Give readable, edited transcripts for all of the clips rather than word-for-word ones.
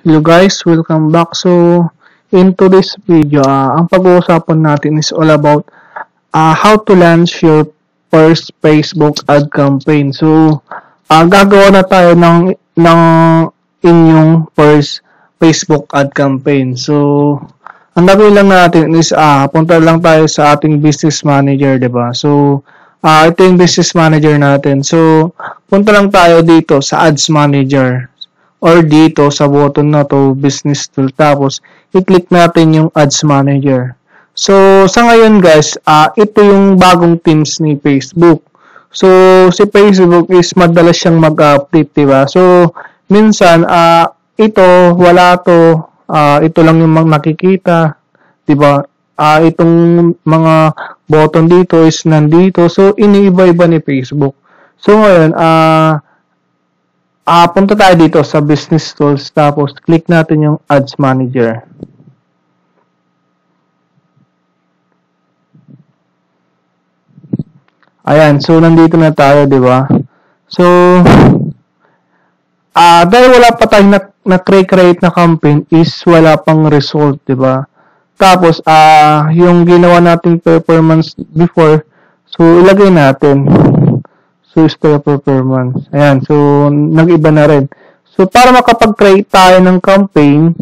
Hello guys, welcome back. So, into this video, ang pag-uusapan natin is all about how to launch your first Facebook ad campaign. So, gagawa na tayo ng inyong first Facebook ad campaign. So, ang gagawin lang natin is punta lang tayo sa ating business manager, 'di ba? So, ito yung business manager natin. So, punta lang tayo dito sa ads manager or dito sa button na to, business tool, tapos i-click natin yung ads manager. So, sa ngayon guys, ito yung bagong themes ni Facebook. So, si Facebook is madalas siyang mag-update, diba? So, minsan, ito, wala to, ito lang yung nakikita, diba? Itong mga button dito is nandito. So, iniiba-iba ni Facebook. So, ngayon, punta tayo dito sa business tools, tapos click natin yung ads manager. Ayan, so nandito na tayo, di ba? So, dahil wala pa tayong na-create na campaign is wala pang result, di ba? Tapos, yung ginawa nating performance before, so ilagay natin. So, store performance. Ayan. So, nag-iba na rin. So, para makapag-create tayo ng campaign,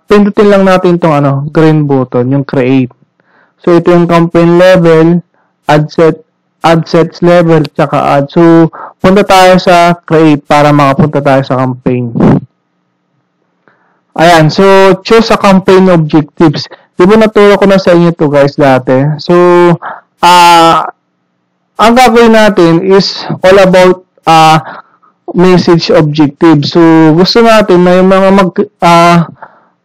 pindutin lang natin itong green button, yung create. So, ito yung campaign level, ad sets level, tsaka ad. So, punta tayo sa create para makapunta tayo sa campaign. Ayan. So, choose a campaign objectives. Di ba naturo ko na sa inyo to guys dati? So, ang gagawin natin is all about message objective. So, gusto natin na yung mga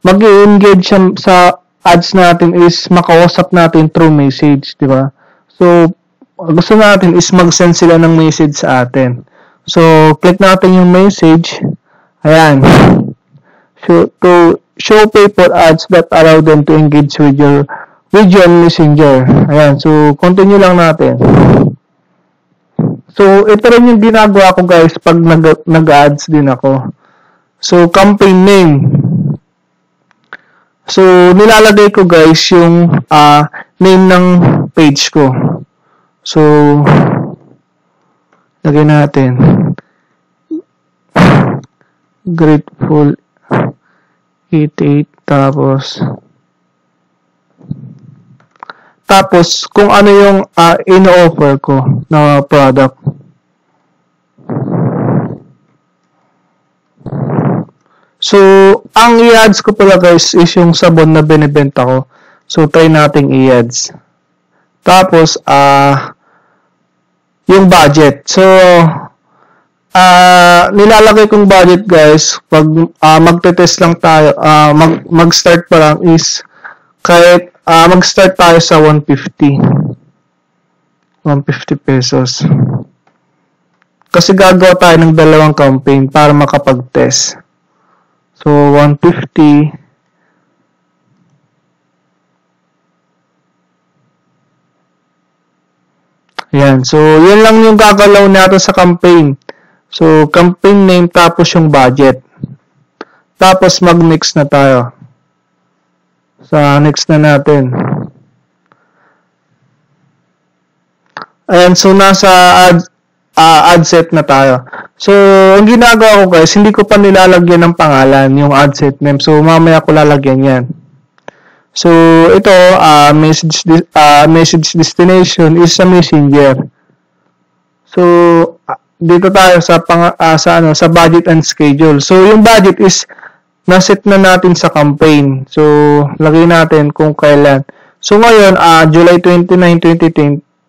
mag-engage sa ads natin is makausap natin through message, di ba? So, gusto natin is mag-send sila ng message sa atin. So, click natin yung message. Ayan. So, to show people ads that allow them to engage with your messenger. Ayan. So, continue lang natin. So, ito rin yung ginagawa ko guys pag nag-ads din ako. So, campaign name. So, nilalagay ko guys yung name ng page ko. So, lagay natin. Grateful 88 tapos kung ano yung ino-offer ko na product. So, ang i-ads ko pala guys is yung sabon na binibenta ko. So, try nating i-ads. Tapos, yung budget. So, nilalagay kong budget guys, pag magte-test lang tayo, mag-start pa lang is kahit mag-start tayo sa 150 pesos. Kasi gagawa tayo ng dalawang campaign para makapag-test. So, 150. Ayan. So, yun lang yung gagalaw natin sa campaign. So, campaign name tapos yung budget. Tapos, mag-next na tayo. Sa next na natin. Ayan, so nasa ad set na tayo. So, ang ginagawa ko guys, hindi ko pa nilalagyan ng pangalan, yung ad set name. So, mamaya ko lalagyan yan. So, ito, message destination is sa messenger. So, dito tayo sa budget and schedule. So, yung budget is naset na natin sa campaign. So, lagay natin kung kailan. So, ngayon, July 29,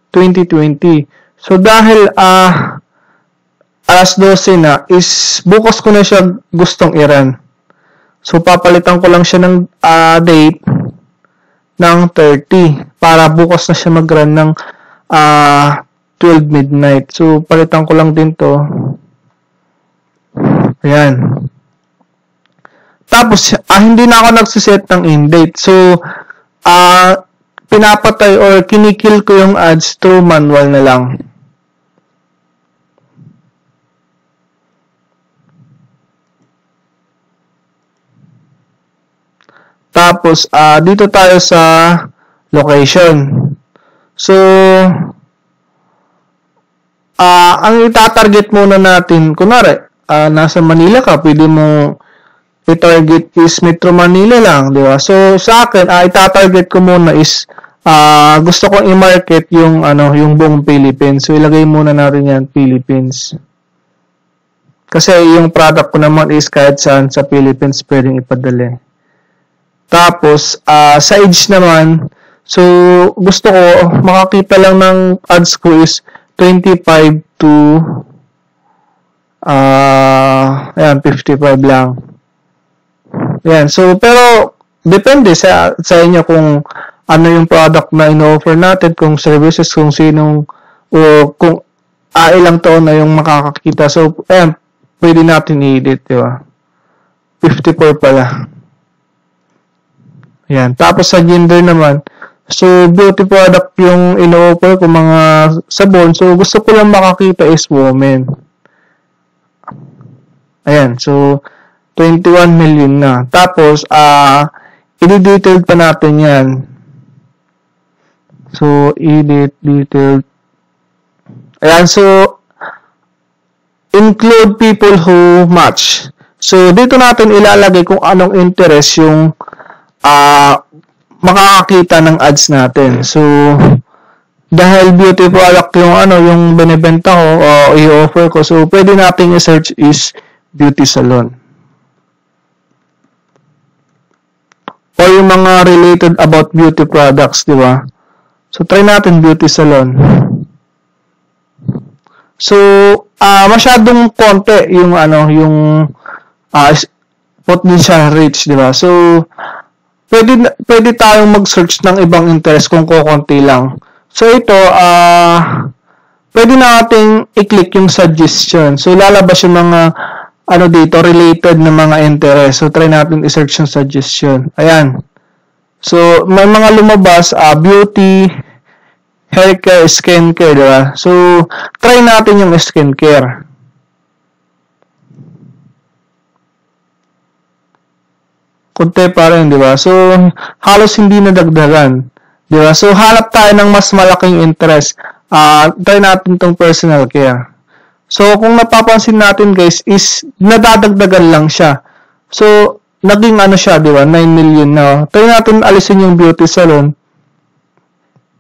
2020. So, dahil alas 12 na, is bukas ko na siya gustong i-run. So, papalitan ko lang siya ng date ng 30 para bukas na siya mag-run ng 12 midnight. So, palitan ko lang din to. Ayan. Tapos, hindi na ako nagsiset ng end date. So, pinapatay or kinikill ko yung ads through manual na lang. Tapos, dito tayo sa location. So, ang itatarget muna natin, kunwari, nasa Manila ka, pwede mo i-target is Metro Manila lang, di ba? So, sa akin, itatarget ko muna is gusto kong i-market yung yung buong Philippines. So, ilagay muna natin yan, Philippines. Kasi yung product ko naman is kahit saan sa Philippines pwedeng ipadali. Tapos, sa age naman, so, gusto ko, makakita lang ng ads ko is 25 to 55 lang. Yan. So, pero depende sa inyo kung ano yung product na ino-offer natin, kung services, kung sinong o kung ilang taon na yung makakakita. So, ayan, pwede natin i-edit, di ba? 54 pala. Yan. Tapos sa gender naman, so beauty product yung ino-offer ko, mga sabon. So, gusto ko lang makakita is women. Ayan. So, 21 million na. Tapos, i-detailed pa natin yan. So, edit, detailed. Ayan. So, include people who match. So, dito natin ilalagay kung anong interest yung makakakita ng ads natin. So, dahil beauty product yung yung binebenta ko o i-offer ko, so pwede natin i-search is beauty salon. O yung mga related about beauty products, di ba? So, try natin beauty salon. So, masyadong konti yung potential reach, di ba? So, pwede tayong mag-search ng ibang interest kung kukunti lang. So, ito, pwede nating i-click yung suggestion. So, lalabas yung mga dito, related na mga interest. So, try natin i-search yung suggestion. Ayan. So, may mga lumabas, beauty, haircare, skincare, diba? So, try natin yung skincare. Kunti pa rin, diba? So, halos hindi nadagdagan. Diba? So, hanap tayo ng mas malaking interest. Try natin tong personal care. So, kung napapansin natin guys, is nadadagdagan lang siya. So, naging siya, di ba? 9 million na. Try natin alisin yung beauty salon.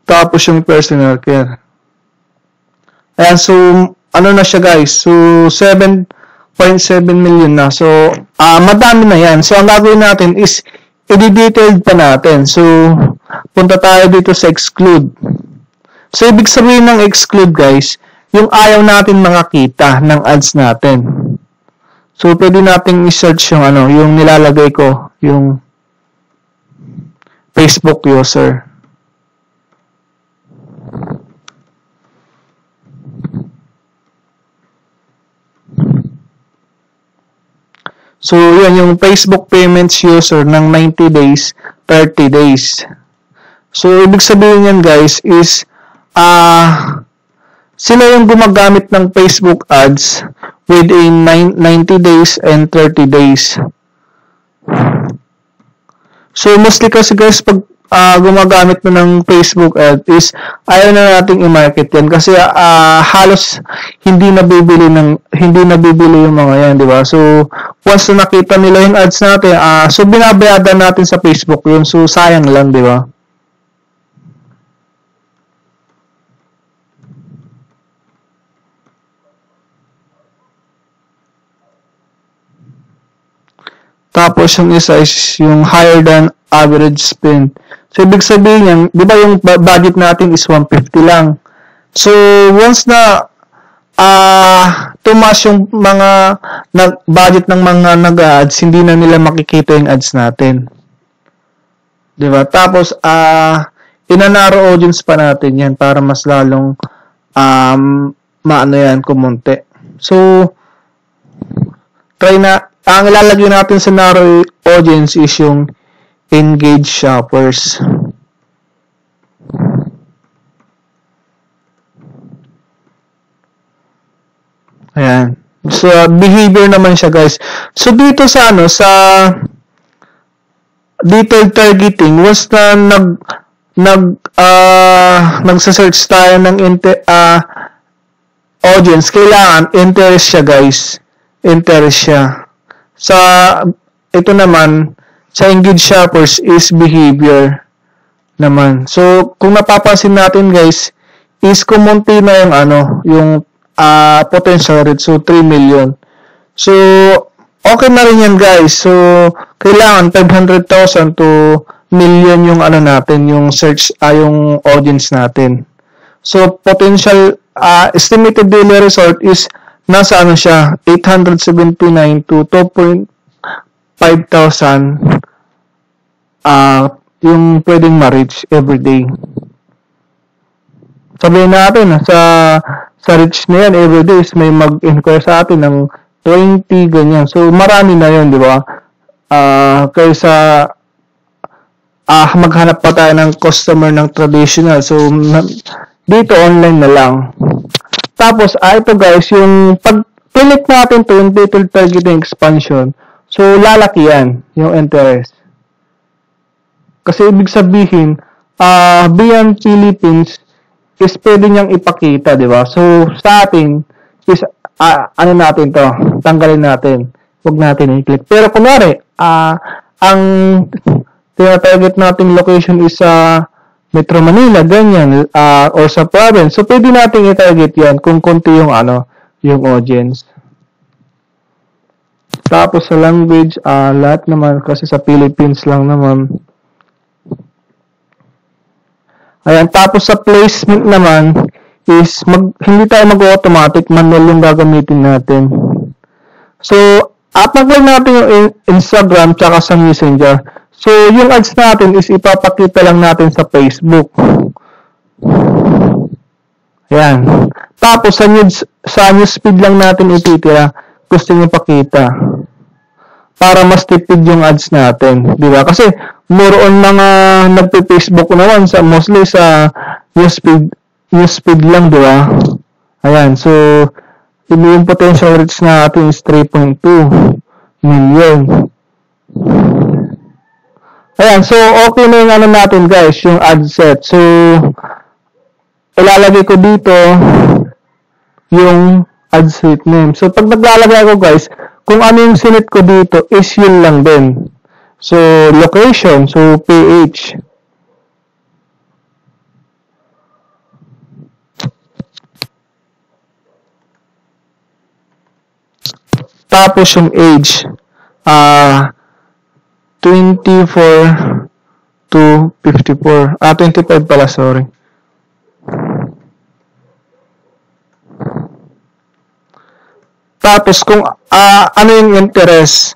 Tapos yung personal care. Ayan, so, na siya guys? So, 7.7 million na. So, madami na yan. So, ang gagawin natin is, i-detailed pa natin. So, punta tayo dito sa exclude. So, ibig sabihin ng exclude guys, yung ayaw natin makakita ng ads natin. So, pwede natin i-search yung yung nilalagay ko, yung Facebook user. So, yan yung Facebook payments user ng 90 days, 30 days. So, ibig sabihin yan guys is, sila yung gumagamit ng Facebook ads within 90 days and 30 days. So, mostly kasi guys, pag gumagamit na ng Facebook ad is ayaw na nating i-market yan kasi halos hindi nabibili yung mga yan, di ba? So, once na nakita nila yung ads natin, so binabayadan natin sa Facebook yun. So, sayang lang, di ba? Tapos yung isa is yung higher than average spend. So, ibig sabihin yan, di ba yung budget natin is 150 lang. So, once na tumas yung mga budget ng mga nag-ads, hindi na nila makikita yung ads natin. Di ba? Tapos, inanaro audience pa natin yan para mas lalong kumunti. So, try na, ang ilalagay natin sa narrow audience is yung engaged shoppers. Ayan. So, behavior naman siya guys. So, dito sa detailed targeting, once na nagsa-search tayo ng audience, kailangan interest siya, guys. Interest siya. Sa ito naman, sa engaged shoppers is behavior naman. So, kung napapansin natin, guys, is kumunti na yung potential rate. So, 3 million. So, okay na rin yan, guys. So, kailangan 500,000 to million yung natin, yung search, yung audience natin. So, potential estimated daily result is nasa siya, 879 to 2,500 yung pwedeng ma-reach every day. Sabihin natin, sa reach na yan, every day is may mag-inquire sa atin ng 20, ganyan. So, marami na yun, di ba? Kaysa maghanap pa tayo ng customer ng traditional. So, dito online na lang. Tapos, ito guys, yung pag-click natin to yung detailed targeting expansion, so, lalaki yan, yung interest. Kasi, ibig sabihin, beyond Philippines, is pwede niyang ipakita, di ba? So, sa atin, is, natin to, tanggalin natin. Huwag natin i-click. Pero, kunwari, ang tina-target nating location is sa Metro Manila, ganyan, or sa province. So, pwede natin i-target yan kung konti yung yung audience. Tapos, sa language, lahat naman, kasi sa Philippines lang naman. Ayan, tapos sa placement naman, is hindi tayo mag-automatic, manual yung gagamitin natin. So, upload natin yung Instagram tsaka sa Messenger. So, yung ads natin is ipapakita lang natin sa Facebook. Ayan. Tapos, sa newsfeed lang natin ititira. Gusto nyo pakita. Para mas tipid yung ads natin. Diba? Kasi, more on mga nagpe-Facebook naman, mostly sa newsfeed lang, diba? Ayan. So, yung potential reach natin is 3.2 million. Ayan, so okay na yung natin guys, yung ad set. So, ilalagay ko dito yung ad set name. So, pag naglalagay ko guys, kung ano yung sinet ko dito is yun lang din. So, location, so PH. Tapos yung age, 24 to 54. 25 pala, sorry. Tapos kung ano yung interest,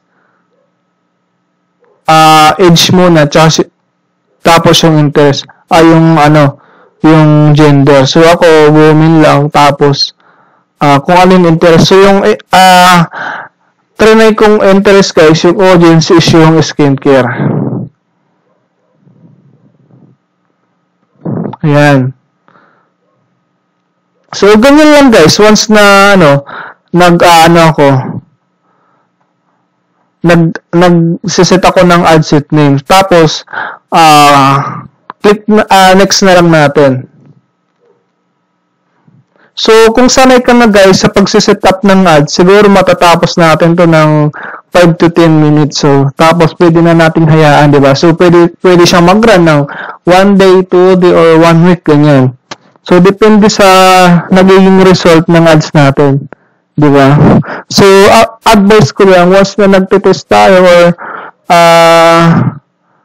age muna, tapos yung interest, yung gender. So ako, women lang, tapos kung ano yung interest. So yung trinay kong interest guys, yung audience is yung skincare. Ayan. So, ganyan lang guys. Once na, nagsiset ako ng ad set name. Tapos, click next na lang natin. So, kung sanay ka na guys sa pagsiset up ng ads, siguro matatapos natin to ng 5 to 10 minutes. So, tapos pwede na nating hayaan, di ba? So, pwede siyang mag-run ng 1 day, 2 day, or 1 week, ganyan. So, depende sa nagiging result ng ads natin. Di ba? So, advice ko lang, once na nagtitest tayo or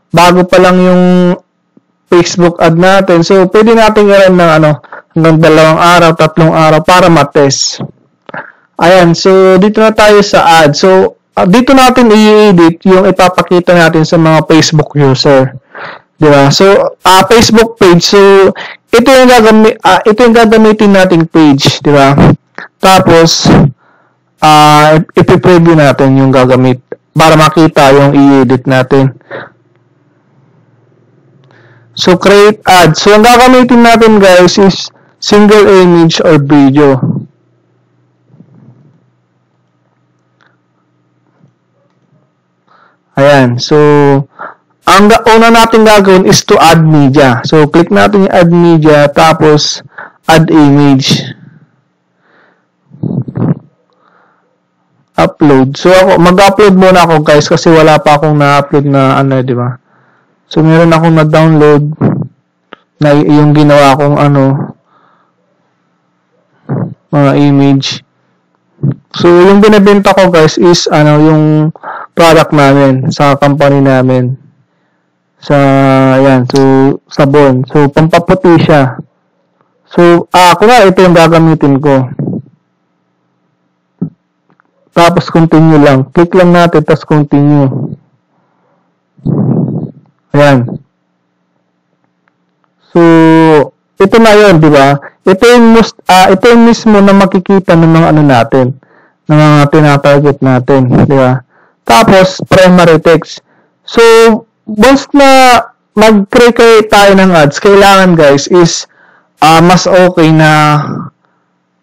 bago pa lang yung Facebook ad natin, so, pwede natin i-run ng hanggang 2 araw, 3 araw para matest. Ayan, so dito na tayo sa ad. So, dito natin i-edit yung ipapakita natin sa mga Facebook user. Di ba? So, Facebook page. So, ito yung gagamitin nating page, di ba? Tapos, ipi-preview natin yung gagamit para makita yung i-edit natin. So, create ad. So, ang gagamitin natin guys is single image or video. Ayan. So, Ang una natin gagawin is to add media. So, click natin yung add media, tapos add image. Upload. So, ako, mag-upload muna ako guys kasi wala pa akong na-upload na ano, di ba? So, meron akong na-download na yung ginawa kong mga image. So, yung binibenta ko guys is yung product namin sa company namin. So, sabon. So, pampaputi siya. So, kunwari ito yung gagamitin ko. Tapos, continue lang. Click lang natin, tapos continue. Ayan. So, ito na yun, di ba? Ito yung mismo na makikita ng mga natin, ng mga tinatarget natin, di ba? Tapos, primary text. So, once na mag-create tayo ng ads, kailangan guys is mas okay na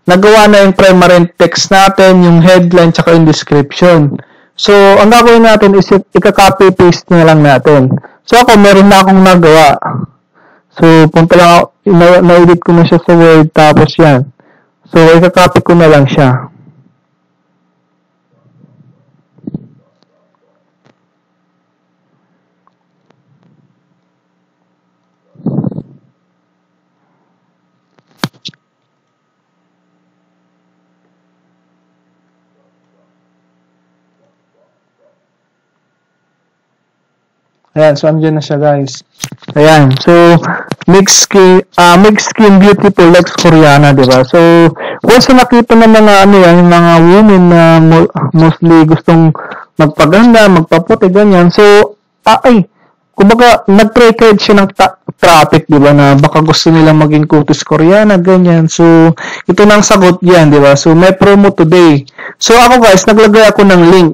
nagawa na yung primary text natin, yung headline, tsaka yung description. So, ang gagawin natin is ika-copy-paste na lang natin. So, ako, meron na akong nagawa. So, punta lang ako, na-edit ko na siya sa Word, tapos yan. So, ika-copy ko na lang siya. Ayan, so andyan na siya guys. Ayan, so make skin beautiful like Koreana, di ba? So once na nakita na mga yung mga women na mostly gustong magpaganda, magpaputi, ganyan. So kumbaga nag-try siya ng traffic, di ba, na baka gusto nilang maging kutis Koreana, ganyan. So ito nang sagot yan, di ba? So may promo today. So ako guys, naglagay ako ng link.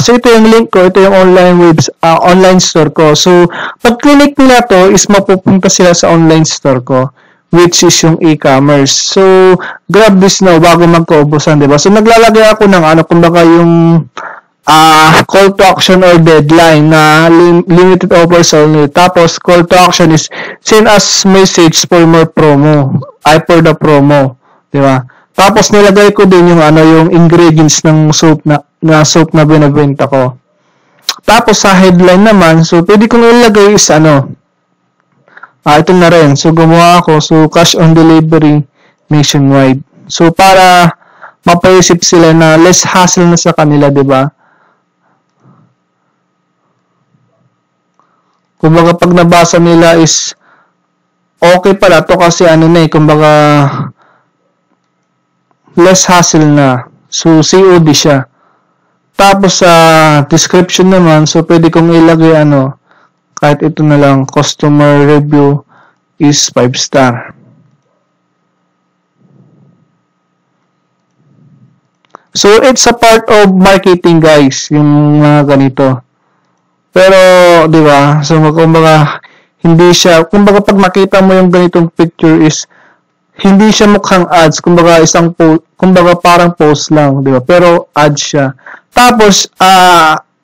So ito yung link ko, ito yung online store ko. So pag click nila to is mapupunta sila sa online store ko, which is yung e-commerce. So grab this now bago magkaubusan, 'di ba? So naglalagay ako ng kumbaga yung call to action or deadline na limited offers only. Tapos call to action is send us message for more promo. For the promo, 'di ba? Tapos nilagay ko din yung yung ingredients ng soap na binebenta ko. Tapos sa headline naman, so pwede kong ilagay is ito na rin. So gumawa ako, so cash on delivery nationwide. So para mapaisip sila na less hassle na sa kanila, 'di ba? Kumbaga pag nabasa nila is okay pala to kasi kumbaga less hassle na. So, COD siya. Tapos, sa description naman, so, pwede kong ilagay, kahit ito na lang, customer review is 5 star. So, it's a part of marketing, guys, yung mga ganito. Pero, di ba, so, kumbaga, hindi siya, kumbaga, pag makita mo yung ganitong picture is, hindi siya mukhang ads, kumbaga kumbaga parang post lang, di ba? Pero ads siya. Tapos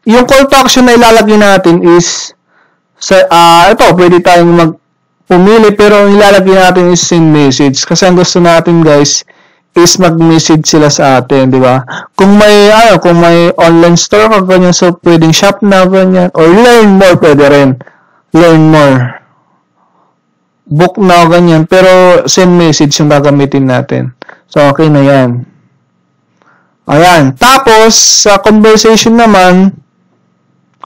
yung call to action na ilalagay natin is ito, pwede tayong pumili pero ang ilalagay natin is send message kasi ang gusto natin guys is mag-message sila sa atin, di ba? Kung may online store ka ganyan, so pwedeng shop na ganyan or learn more, pwede rin. Learn more. Book na ganyan, pero send message yung gagamitin natin. So, okay na yan. Ayan. Tapos, sa conversation naman,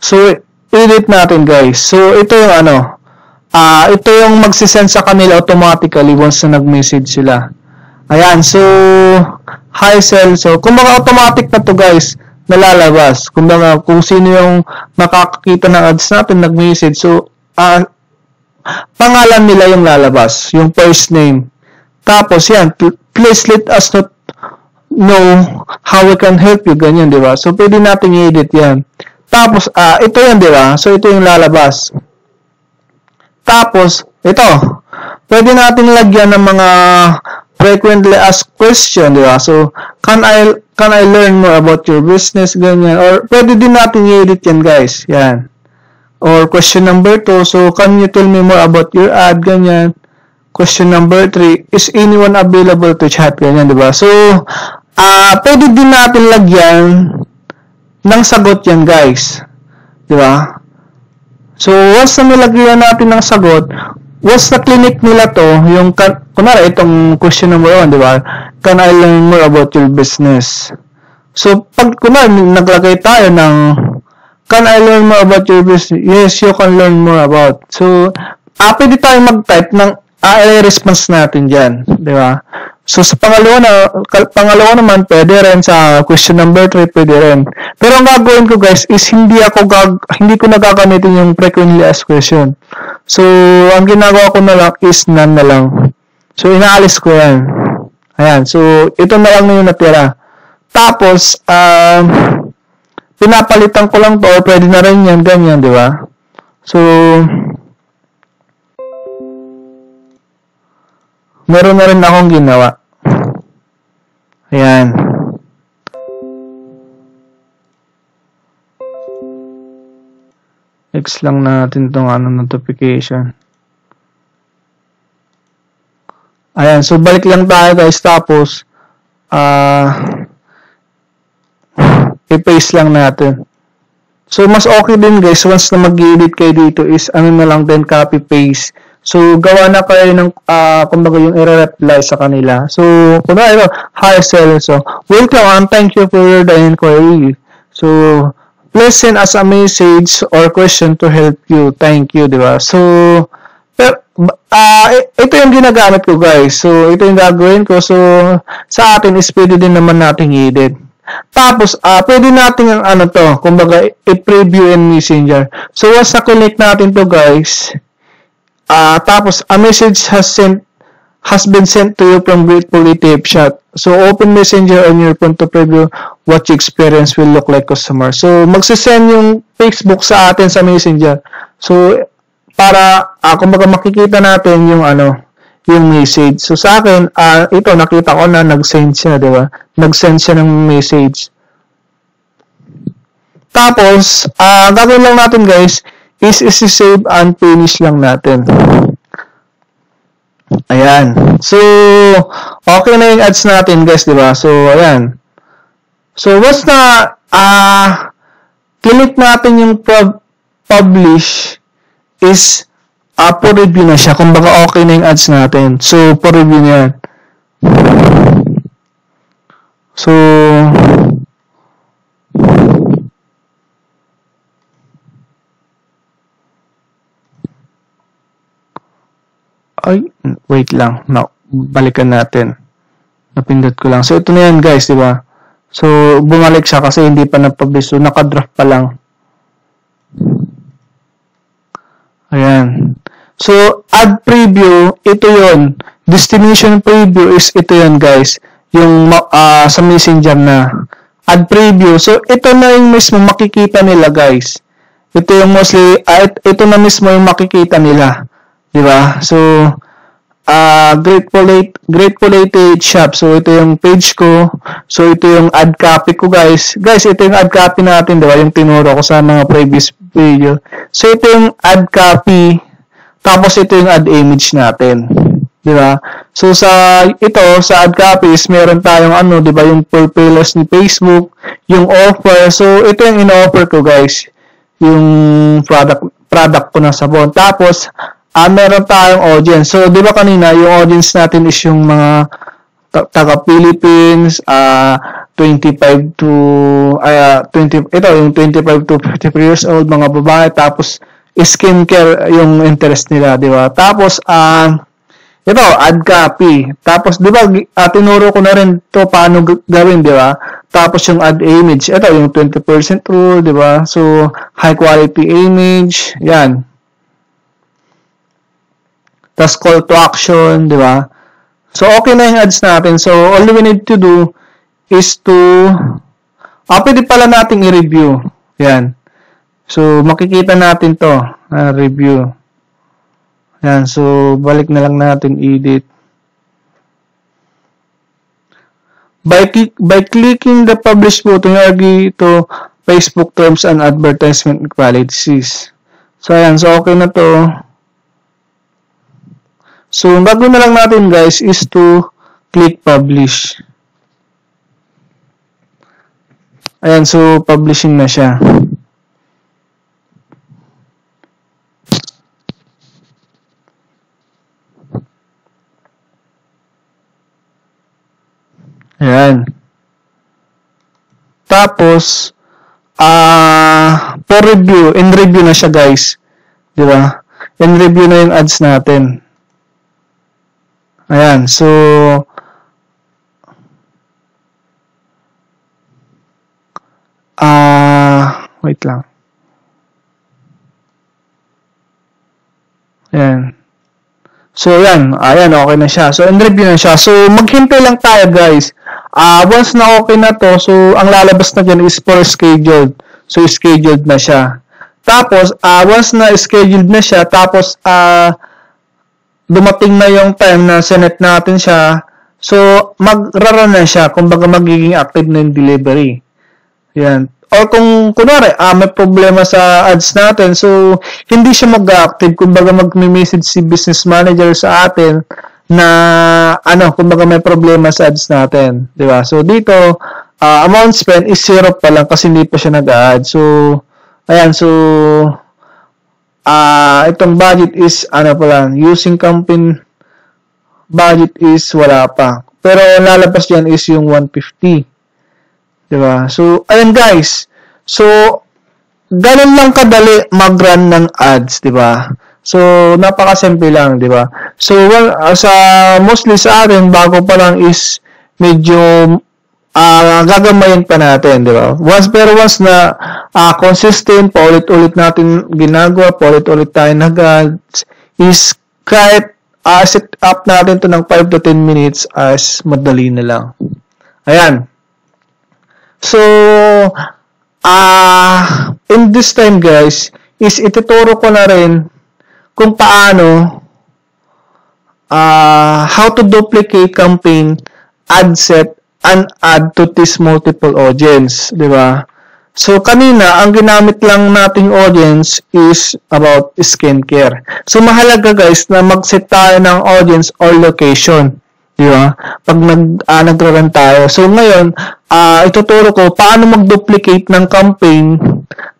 so, edit natin, guys. So, ito yung ito yung magsisend sa kanila automatically once na nag-message sila. Ayan. So, hi, sell. So, kumbaga automatic na to, guys, nalalabas. Kumbaga, kung sino yung makakakita ng ads natin, nag-message. So, pangalan nila yung lalabas, yung first name. Tapos yan, please let us know how we can help you, ganyan, di ba? So, pwede natin i-edit yan. Tapos, ito yan, di ba? So, ito yung lalabas. Tapos, ito, pwede natin lagyan ng mga frequently asked question, di ba? So, can I learn more about your business, ganyan. Or, pwede din natin i-edit yan, guys. Yan. Or question number 2, so can you tell me more about your ad, ganyan. Question number 3, is anyone available to chat, ganyan, di ba? So, pwede din natin lagyan ng sagot yan, guys. Di ba? So, once na nilagyan natin ng sagot, once na clinic nila to, yung, kunwari, itong question number 1, di ba? Can I learn more about your business? So, pag kunwari, naglagay tayo ng can I learn more about your business? Yes, you can learn more about. So, pwede tayo mag-type ng response natin dyan. Di ba? So, sa pangalawa naman, pwede rin sa question number 3, pwede rin. Pero ang gagawin ko, guys, is hindi ko nagagamitin yung frequently asked question. So, ang ginagawa ko na lang is none na lang. So, inaalis ko yan. Ayan. So, ito na lang na yung natira. Tapos, pinapalitan ko lang to, or pwede na rin yan, ganyan, di ba? So, meron na rin akong ginawa. Ayan. X lang natin itong notification. Ayan. So, balik lang tayo, guys. Tapos, i-paste lang natin. So, mas okay din, guys, once na mag-edit kayo dito is, na lang din, copy-paste. So, gawa na kayo ng, kumbaga yung i-reply sa kanila. So, kunwari, hi, sir. So, welcome and thank you for the inquiry. So, please send us a message or question to help you. Thank you, di ba? So, pero, ito yung ginagamit ko, guys. So, ito yung gagawin ko. So, sa atin is pwede din naman nating i-edit. Tapos, pwede natin ang kumbaga, i-preview in Messenger. So, once na-connect natin to, guys, tapos, a message has been sent to you from Gratefully Tape Shot. So, open Messenger on your phone to preview what your experience will look like customer. So, magsisend yung Facebook sa atin sa Messenger. So, para, kumbaga makikita natin yung yung message. So, sa akin, ito, nakita ko na nag-send siya, di ba? Nag-send siya ng message. Tapos, gagawin lang natin, guys, is save and finish lang natin. Ayan. So, okay na yung ads natin, guys, di ba? So, ayan. So, once na click natin yung publish is for review na siya. Kung baka okay na yung ads natin. So, for review na yan. So, wait lang. No, balikan natin. Napindot ko lang. So, ito na yan, guys, di ba? So, bumalik siya kasi hindi pa na-publish. So, nakadraft pa lang. Ayan. So, add preview, ito yon. Destination preview is ito yon, guys. Yung sa Messenger na. Add preview. So, ito na yung mismo makikita nila, guys. Ito yung mostly, ito na mismo yung makikita nila. Diba? So, Grateful Tape Shop. So, ito yung page ko. So, ito yung add copy ko, guys. Guys, ito yung add copy natin, diba? Yung tinuro ko sa mga previous video. So, ito yung add copy. Tapos, ito yung add image natin. Diba? So, sa add copies, meron tayong diba? Yung purpose ni Facebook, yung offer. So, ito yung in-offer ko, guys. Yung product ko na sabon. Tapos, meron tayong audience. So, di ba kanina, yung audience natin is yung mga taga-Philippines, 25 to 53 years old, mga babae. Tapos, skincare yung interest nila, di ba? Tapos, ito, add copy. Tapos, di ba, tinuro ko na rin to paano gawin, di ba? Tapos, yung add image. Ito, yung 20% rule, di ba? So, high quality image. Yan. Tapos call to action, di ba? So, okay na yung ads natin. So, all we need to do is to pwede pala nating i-review. Yan. So, makikita natin to. Review. Yan. So, balik na lang natin edit. By clicking the publish button, you agree to Facebook terms and advertisement policies. So, ayan. So, okay na to. So, ang gagawin na lang natin guys is to click publish. Ayan. So, publishing na siya. Ayan. Tapos, for review, in review na siya guys. Di ba? In review na yung ads natin. Ayan. So, wait lang. Ayan. So, ayan. Ayan, okay na siya. So, in review na siya. So, maghintay lang tayo guys. Once na okay na to, so, ang lalabas na dyan is for scheduled. So, scheduled na siya. Tapos, once na scheduled na siya, tapos, dumating na yung time na sinet natin siya, so, magrarun na siya. Kumbaga, magiging active na yung delivery. Yan. Or kung, kunwari, may problema sa ads natin, so, hindi siya mag-active. Kumbaga, mag-message si business manager sa atin, na kumbaga may problema sa ads natin, 'di ba? So dito, amount spent is 0 pa lang kasi hindi pa siya nag-add. So ayan, so itong budget is pa lang, using campaign budget is wala pa. Pero lalabas diyan is yung 150. 'Di ba? So ayan guys. So ganun lang kadali mag-run ng ads, 'di ba? So, napakasimple lang, di ba? So, mostly sa atin, bago pa lang is medyo gagamayin pa natin, di ba? Once na consistent, paulit-ulit natin ginagawa, paulit-ulit tayo nag-ads, is kahit set up natin to ng 5 to 10 minutes as madali na lang. Ayan. So, in this time guys, is ituturo ko na rin kung paano how to duplicate campaign, ad set, and add to this multiple audience, di ba? So, kanina, ang ginamit lang nating audience is about skincare. So, mahalaga guys na mag-set tayo ng audience or location, di ba? Pag nag-run tayo. So, ngayon, ituturo ko paano mag-duplicate ng campaign,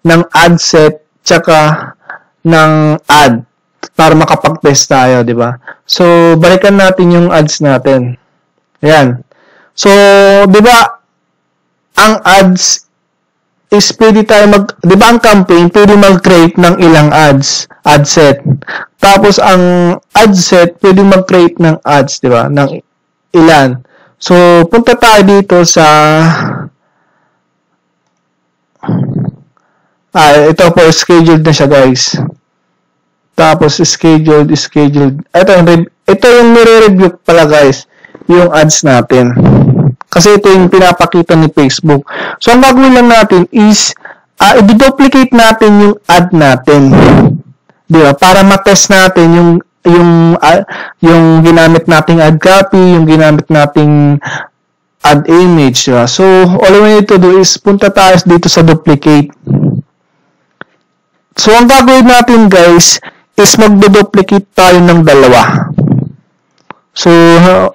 ng ad set, tsaka ng ad para makapag-test tayo, di ba? So, balikan natin yung ads natin. Ayan. So, di ba, ang ads is pwede tayo di ba ang campaign, pwede mag-create ng ilang ads, ad set. Tapos, ang ad set, pwede mag-create ng ads, di ba? Ng ilan. So, punta tayo dito sa ito po, scheduled na siya, guys. Tapos, scheduled. Ito yung nire-review pala, guys. Yung ads natin. Kasi ito yung pinapakita ni Facebook. So, ang gagawin lang natin is, i-duplicate natin yung ad natin. Di ba? Para matest natin yung ginamit nating ad copy, yung ginamit nating ad image. Diba? So, all we need to do is, punta tayo dito sa duplicate. So, ang gagawin natin, guys, is magdo-duplicate tayo ng dalawa. So,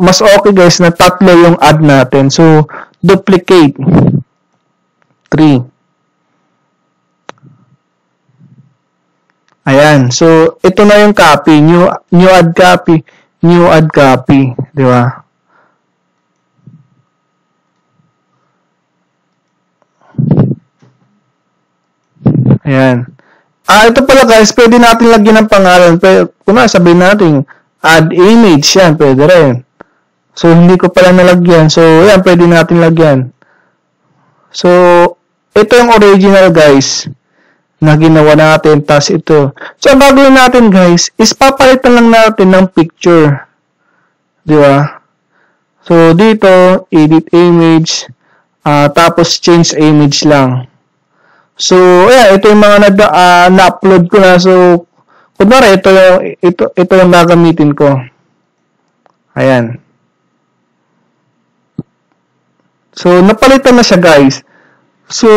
mas okay guys na tatlo yung ad natin. So, duplicate. 3. Ayan. So, ito na yung copy. New ad copy. New ad copy. Di ba? Ayan. Ito pala guys, pwede natin lagyan ng pangalan. Kung sabihin natin, add image, yan, pwede rin. So, hindi ko pala nalagyan. So, yan, pwede natin lagyan. So, ito yung original guys na ginawa natin. Tapos ito. So, ang gagawin natin guys, is papalitan lang natin ng picture. Di ba? So, dito, edit image. Tapos, change image lang. So, ayan, ito yung mga na-upload ko na. So, kunwari, ito yung gagamitin ko. Ayan. So, napalitan na siya, guys. So,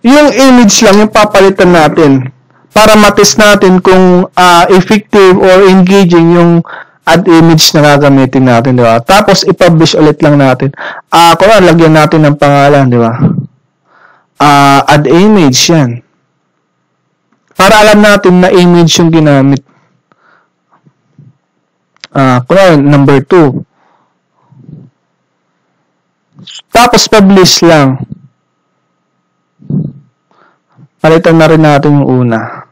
yung image lang yung papalitan natin. para matest natin kung effective or engaging yung add image na gagamitin natin, di ba? Tapos, i-publish ulit lang natin. Kung lagyan natin ng pangalan, di ba? Add image, yan. Para alam natin na image yung ginamit. Kung number 2. Tapos, publish lang. Palitan na rin natin yung una.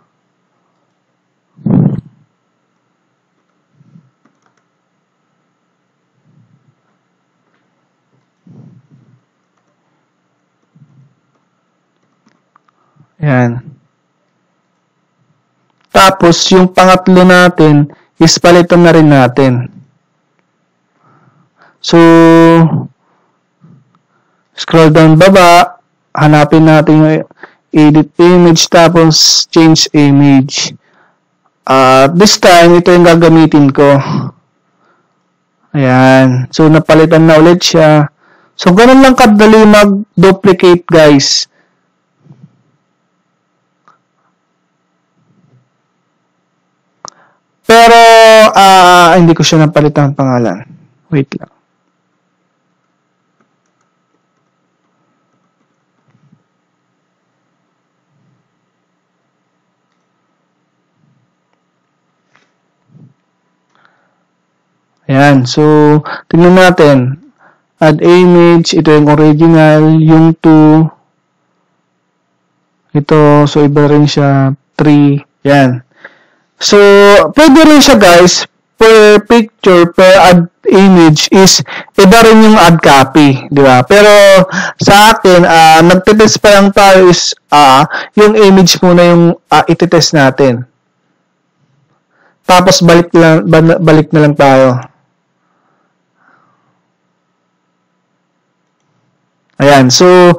Yan. Tapos, yung pangatlo natin is palitan na rin natin. So, scroll down baba, hanapin natin yung edit image, tapos change image. This time, ito yung gagamitin ko. Ayan. So, napalitan na ulit siya. So, ganun lang kadali mag-duplicate, guys. Pero, hindi ko siya napalitan ang pangalan. Wait lang. Ayan. So, tingnan natin. Add image. Ito yung original. Yung 2. Ito. So, iba rin siya. 3. Yan. So, pwede rin siya, guys. Per picture, per add image is iba rin yung add copy. Di ba? Pero, sa akin, nagtitest pa lang tayo is yung image muna yung ititest natin. Tapos, balik na lang tayo. Ayan. So,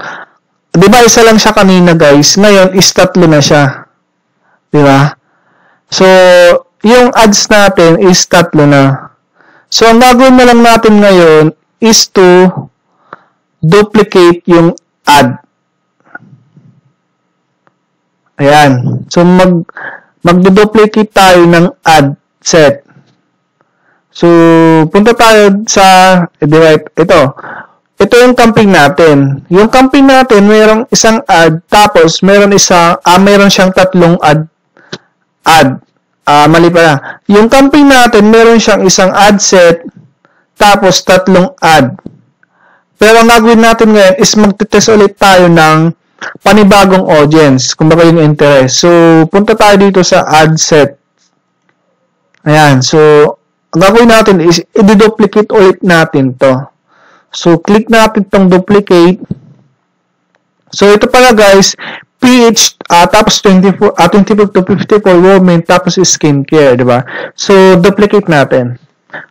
di ba isa lang siya kanina, guys? Ngayon, is 3 na siya. Di ba? So, yung ads natin is 3 na. So, ang gagawin na lang natin ngayon is to duplicate yung ad. Ayan. So, mag-duplicate tayo ng ad set. So, punta tayo sa, ito yung camping natin. Yung camping natin, mayroong isang ad, tapos mayroon siyang 3 ad. Mali pala. Yung camping natin, meron siyang isang ad set, tapos 3 ad. Pero ang gagawin natin ngayon is magtitest ulit tayo ng panibagong audience, kung baka yung interest. So, punta tayo dito sa ad set. Ayan. So, ang gagawin natin is i-duplicate ulit natin to. So, click natin tong duplicate. So, ito pala, guys, PH, tapos 24 to 54 women, tapos skincare, di ba? So, duplicate natin.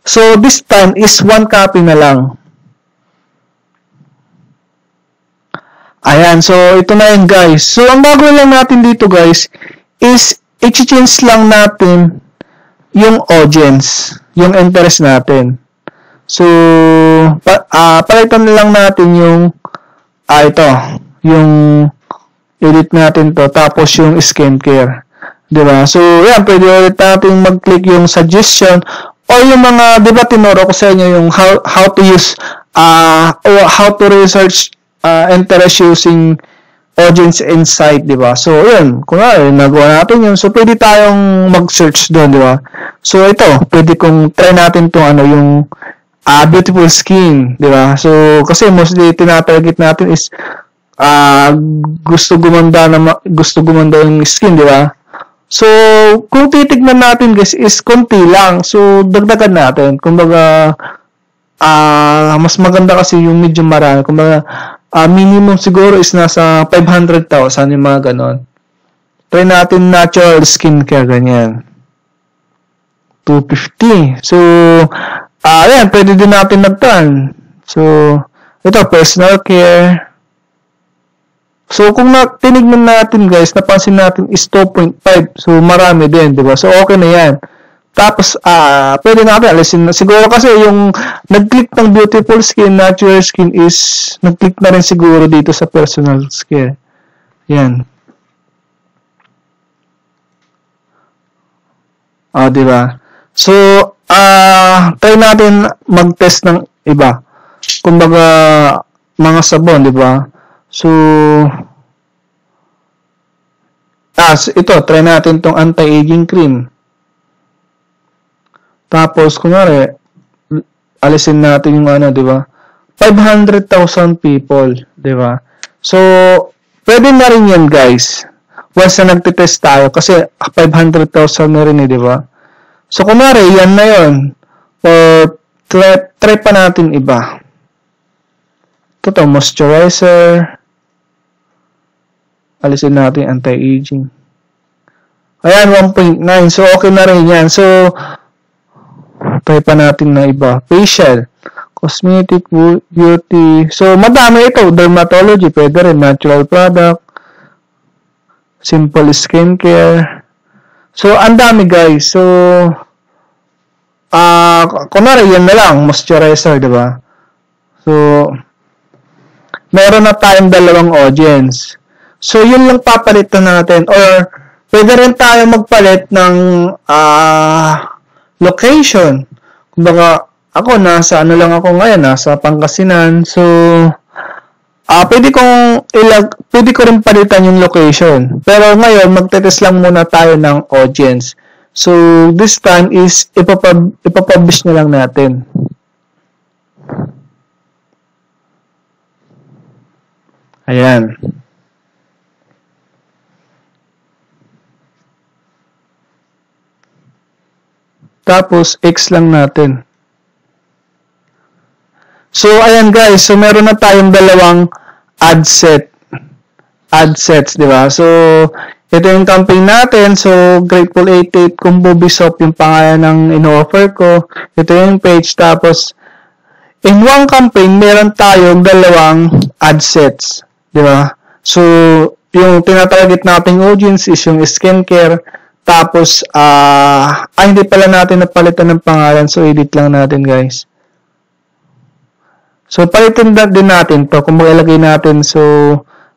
So, this time is 1 copy na lang. Ayan, so, ito na yun, guys. So, ang gagawin lang natin dito, guys, is i-change lang natin yung audience, yung interest natin. So, palitan na lang natin yung, yung edit natin to, tapos yung skincare. Diba? So, yan, pwede ulit natin mag-click yung suggestion or yung mga, diba, tinuro ko sa inyo yung how to use, or how to research interest using audience insight, diba? So, yun, kung nagawa natin yun, so pwede tayong mag-search doon, diba? So, ito, pwede kong try natin itong yung beautiful skin, diba? So, kasi mostly tinatarget natin is gusto gumanda yung skin, di ba? So, kung titignan natin, guys, is konti lang. So, dagdagan natin. Kumbaga, mas maganda kasi yung medyo marami. Kumbaga, minimum siguro is nasa 500,000 yung mga ganon. Try natin natural skincare, ganyan. 250. So, ayan, pwede din natin nagtan. So, ito, personal care. So, kung tinignan natin, guys, napansin natin is 2.5. So, marami din, di ba? So, okay na yan. Tapos, pwede natin alisin. Siguro kasi yung nag-click ng beautiful skin, natural skin is nag-click na rin siguro dito sa personal care. Yan. di ba? So, try natin mag-test ng iba. Kumbaga, mga sabon, di ba? So, ito, try natin tong anti-aging cream. Tapos, kunwari, alisin natin yung ano, di ba? 500,000 people, di ba? So, pwede na rin yan, guys. Once na nagtitest tayo, kasi 500,000 na rin, di ba? So, kunwari, yan na yun. Or, try pa natin iba. Ito, moisturizer. Alisin natin anti-aging. Ayan, 1.9. So, okay na rin yan. So, try pa natin na iba. Facial. Cosmetic, beauty. So, madami ito. Dermatology. Pwede rin. Natural product. Simple skincare. So, ang dami guys. So, kunwari, yan na lang. Moisturizer, diba? So, meron na tayong dalawang audience. So, yun lang papalitan natin. Or, pwede rin tayo magpalit ng location. Kumbaga, ako, nasa ano lang ako ngayon, nasa Pangasinan. So, pwede ko rin palitan yung location. Pero ngayon, magte-test lang muna tayo ng audience. So, this time is, ipapublish na lang natin. Ayan. Tapos, X lang natin. So, ayan guys. So, meron na tayong dalawang ad sets, di ba? So, ito yung campaign natin. So, Grateful 88 Combo Bisop yung pangalan ng ino-offer ko. Ito yung page. Tapos, in one campaign, meron tayong dalawang ad sets. Di ba? So, yung tinatarget nating audience is yung skincare. Tapos, hindi pala natin napalitan ng pangalan. So, edit lang natin, guys. So, palitan din natin to. Kung mailagay natin, so,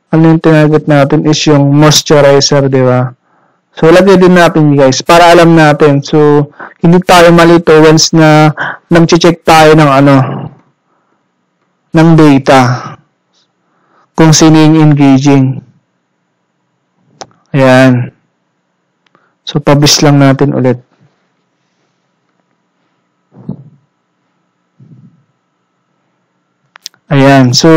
ano yung tinarget natin is yung moisturizer, di ba? So, lagay din natin, guys, para alam natin. So, hindi tayo malito once na nag-check tayo ng ng data. Kung sino yung engaging. Ayan. So, publish lang natin ulit. Ayan. So,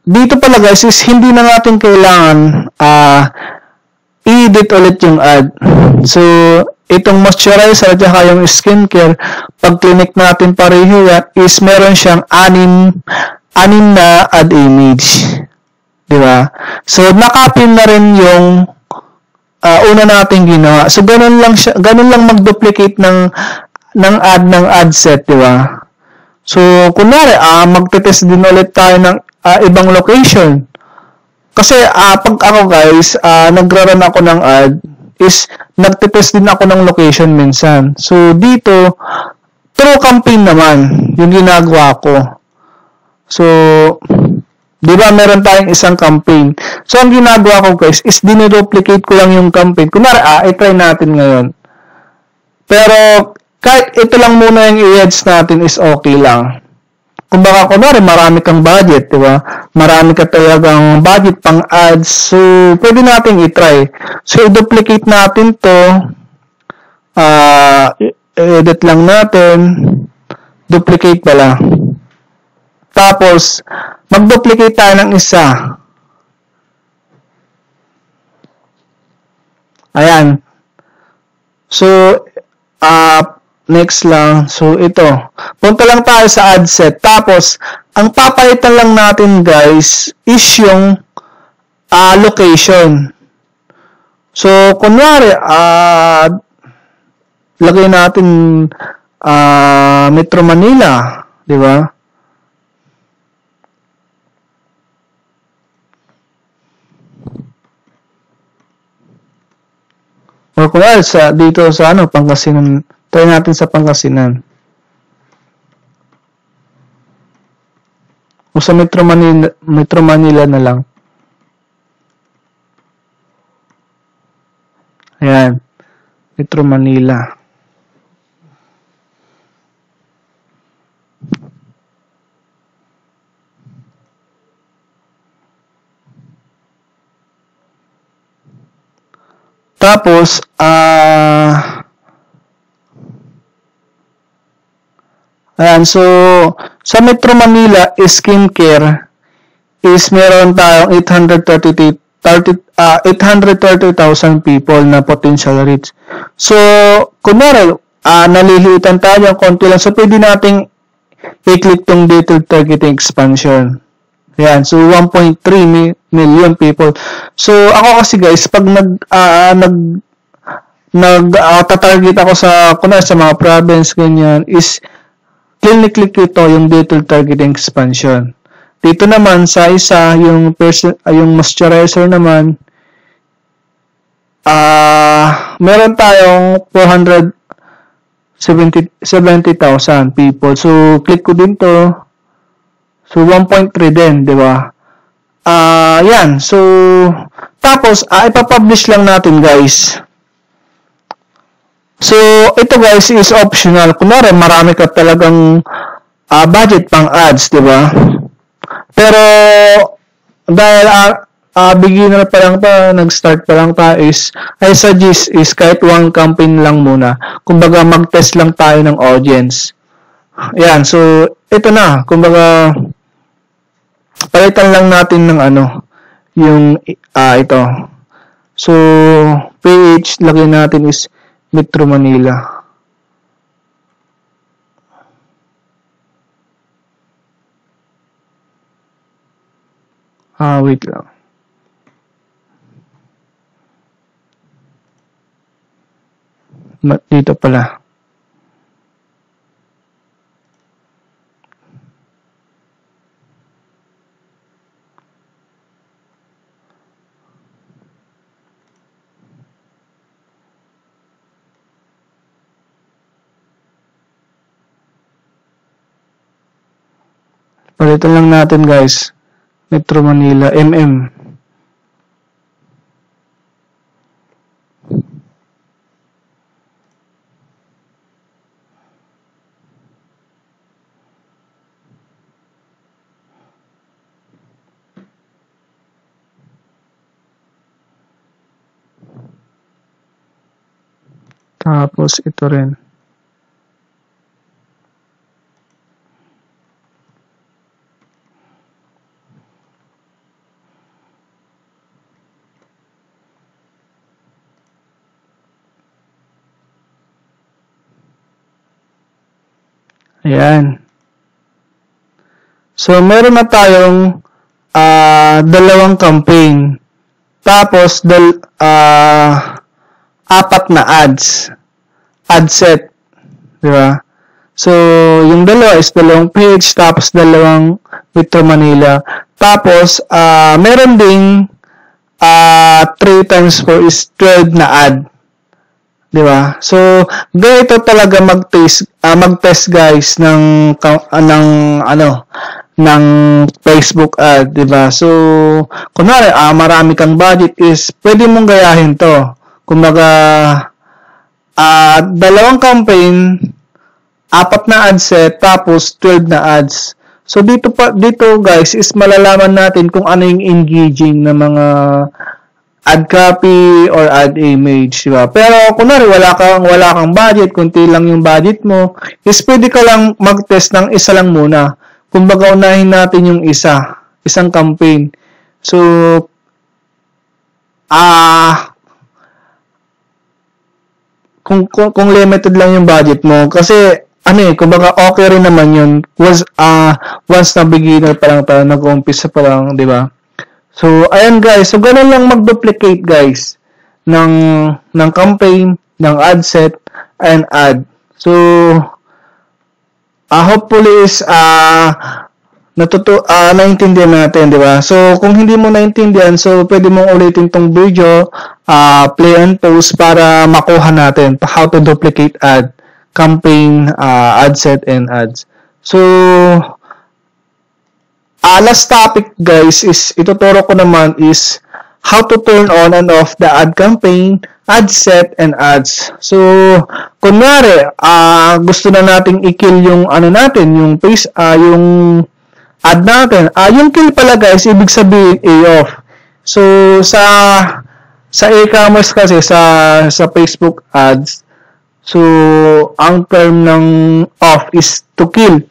dito pala guys is hindi na natin kailangan i-edit ulit yung ad. So, itong moisturizer at saka yung skincare, pag clinic natin pareho yan, is meron siyang anim na ad image. Diba? So, nakopy na rin yung una nating ginawa. So, ganun lang mag-duplicate ng ad set, di ba? So, kunwari, magte-test din ulit tayo ng ibang location. Kasi, pag ako guys, nagra-run ako ng ad, is nagte-test din ako ng location minsan. So, dito, through campaign naman, yung ginagawa ko. So, di ba meron tayong isang campaign. So, ang ginagawa ko guys is diniduplicate ko lang yung campaign. Kunwari, i-try natin ngayon. Pero, kahit ito lang muna yung i-ads natin is okay lang. Kung baka kunwari, marami kang budget, di ba? Marami ka talagang budget pang ads. So, pwede natin i-try. So, i-duplicate natin to. Edit lang natin. Duplicate pala. Tapos, mag-duplicate tayo ng isa. Ayan. So, next lang. So, ito. Punta lang tayo sa ad set. Tapos, ang papalitan lang natin, guys, is yung location. So, kunwari, lagay natin Metro Manila. Di ba? Or kunwari, dito sa Pangasinan. Try natin sa Pangasinan. O sa Metro Manila na lang. Ayan. Metro Manila. Tapos, ayan, so, sa Metro Manila, skincare is meron tayong 830,000 people na potential reach. So, kunwari, naliliitan tayo, konti lang. So, pwede nating i-click tong detailed targeting expansion. Ayan, so 1.3 million people. So, ako kasi guys, pag tatarget ako sa, kunwari sa mga province, ganyan, is click ito yung detailed targeting expansion. Dito naman sa isa, yung moisturizer naman, meron tayong 470,000 people. So, click ko din to. So, 1.3 din, di ba? Yan. So, tapos, ipapublish lang natin, guys. So, ito guys is optional. Kunwari, marami ka talagang budget pang ads, di ba? Pero, dahil beginner pa lang pa, nag-start pa lang pa I suggest is kahit one campaign lang muna. Kumbaga, mag-test lang tayo ng audience. Yan, so, ito na. Kumbaga, palitan lang natin ng yung ito. So, page, lagyan natin is Metro Manila. Wait lang. Dito pala. Palitan lang natin guys. Metro Manila, MM. Tapos ito rin. Ayan. So, meron na tayong dalawang campaign. Tapos, apat na ads. Ad set. Diba? So, yung dalawa is dalawang page, tapos dalawang Metro Manila. Tapos, meron ding 3 times 4 is 12 na ad. Diba? So, dito talaga mag-test guys ng Facebook ad, diba? So, kunwari, marami kang budget is pwede mong gayahin to. Kumbaga, dalawang campaign, 4 na ad set, tapos 12 na ads. So, dito guys is malalaman natin kung ano yung engaging na mga ad copy or ad image, diba? Pero kunwari wala kang budget, kunti lang yung budget mo, is pwede ka lang mag-test ng isa lang muna. Kumbaga unahin natin yung isang campaign. So kung limited lang yung budget mo, kasi kumbaga okay rin naman yun once na beginner pa lang tayo, nag-umpisa pa lang, diba? So, ayan guys. So, ganun lang mag-duplicate guys ng campaign, ng ad set, and ad. So, hopefully is naintindihan natin, di ba? So, kung hindi mo naintindihan, so pwede mong ulitin tong video, play and pause para makuha natin how to duplicate ad, campaign, ad set, and ads. So, last topic guys is ituturo ko naman is how to turn on and off the ad campaign, ad set, and ads. So, kunwari, gusto na nating i-kill yung ano natin, yung yung ad natin. Yung kill pala guys, ibig sabihin off. So, sa e-commerce kasi, sa Facebook ads, so, ang term ng off is to kill.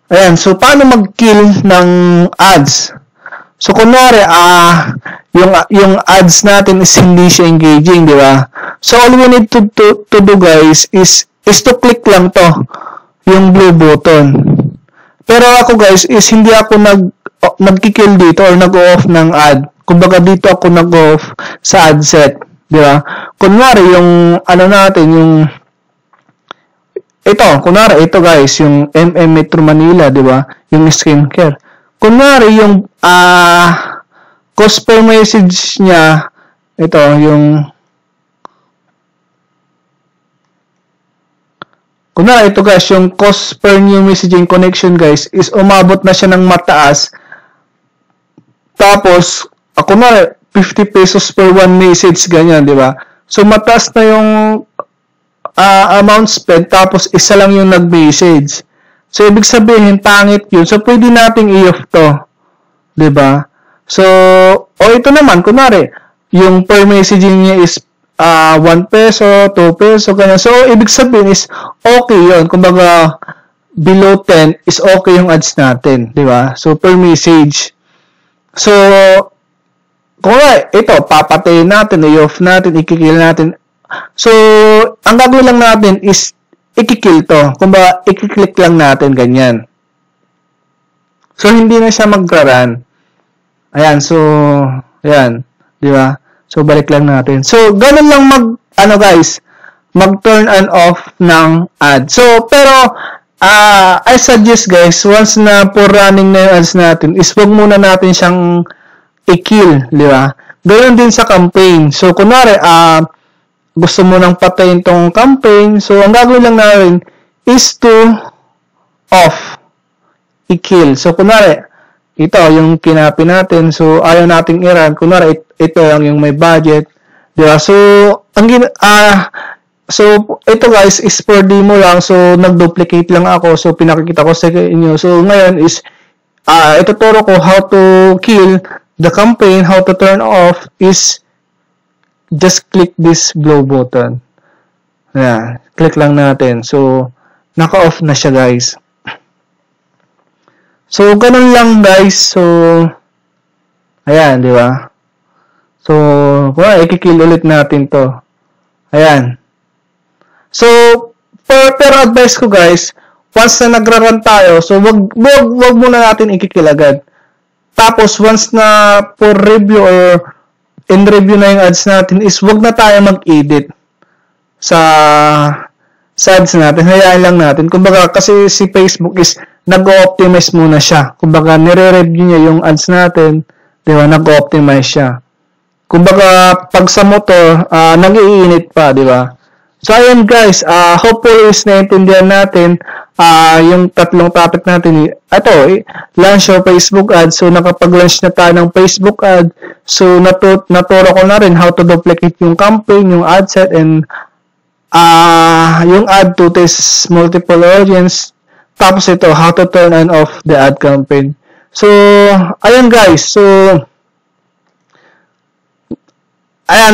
Ayan, so paano mag-kill ng ads? So, kunwari, yung ads natin is hindi siya engaging, di ba? So, all we need to do guys is to click lang to, yung blue button. Pero ako guys, is hindi ako nag-kill dito or nag-off ng ad. Kumbaga dito ako nag-off sa ad set, di ba? Kunwari, yung ano natin, yung ito guys, yung Metro Manila, di ba? Yung skincare. Kunwari, yung cost per message niya, ito, kunwari, ito guys, yung cost per new messaging connection guys, is umabot na siya ng mataas. Tapos, kunwari, 50 pesos per one message, ganyan, di ba? So, mataas na yung amount spent, tapos isa lang yung nag-message. So, ibig sabihin, pangit yun. So, pwede nating i-off to. Diba? So, ito naman, kunwari, yung per messaging niya is 1 peso, 2 peso, ganyan. So, ibig sabihin is okay yun. Kumbaga, below 10 is okay yung ads natin. Diba? So, per message. So, kunwari, ito, papatayin natin, i-off natin, i-kill natin. So, ang gagawin lang natin is i-kill to. Kumbaga, i-click lang natin ganyan. So, hindi na siya mag-run. Ayan, so, ayan. Di ba? So, balik lang natin. So, ganun lang mag-turn on off ng ad. So, pero, I suggest guys, once na po running na yung ads natin, is wag muna natin siyang i-kill. Di ba? Ganun din sa campaign. So, kunwari, gusto mo nang patayin tong campaign, so ang gagawin lang natin is to off, i-kill. So, kunwari, ito yung kinapi natin, so ayaw nating i-run. Kunwari, ito lang yung may budget. Diba? So, ito guys is for demo lang, so nag-duplicate lang ako, so pinakikita ko sa inyo. So, ngayon is, ituturo ko how to kill the campaign, how to turn off is just click this blue button. Ayan, click lang natin. So, naka-off na siya guys. So, ganun lang guys. So, ayan, di ba? So, i-kill ulit natin to. Ayan. So, pero advice ko guys, once na nagra-run tayo, so wag muna natin i-kill agad. Tapos, once na for review or in-review na yung ads natin is wag na tayo mag-edit sa ads natin. Hayaan lang natin. Kumbaga, kasi si Facebook is nag-optimize muna siya. Kumbaga, nire-review niya yung ads natin. Diba? Nag-optimize siya. Kumbaga, pag sa motor, nag-iinit pa. Diba? So, ayun guys. Hopefully is naintindihan natin yung tatlong topic natin. Ito, launch your Facebook ad. So, nakapag-launch na tayo ng Facebook ad. So, naturo ko na rin how to duplicate yung campaign, yung ad set, and yung ad to test multiple audience. Tapos ito, how to turn on off the ad campaign. So, ayun guys. So,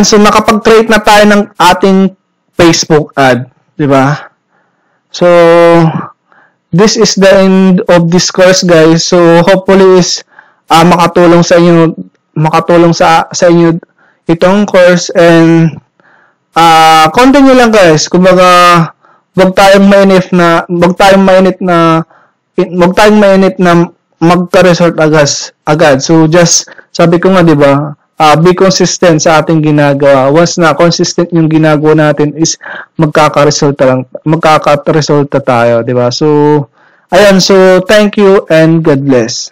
so nakapag-create na tayo ng ating Facebook ad. Diba? So, this is the end of this course guys. So, hopefully is makatulong sa inyo itong course, and continue lang guys. Kumbaga, wag tayong mainit na magka-result agad. So, just sabi ko nga, 'di ba? Be consistent sa ating ginagawa. Once na consistent yung ginagawa natin is magkakaresulta tayo, 'di ba? So, ayan, so thank you and God bless.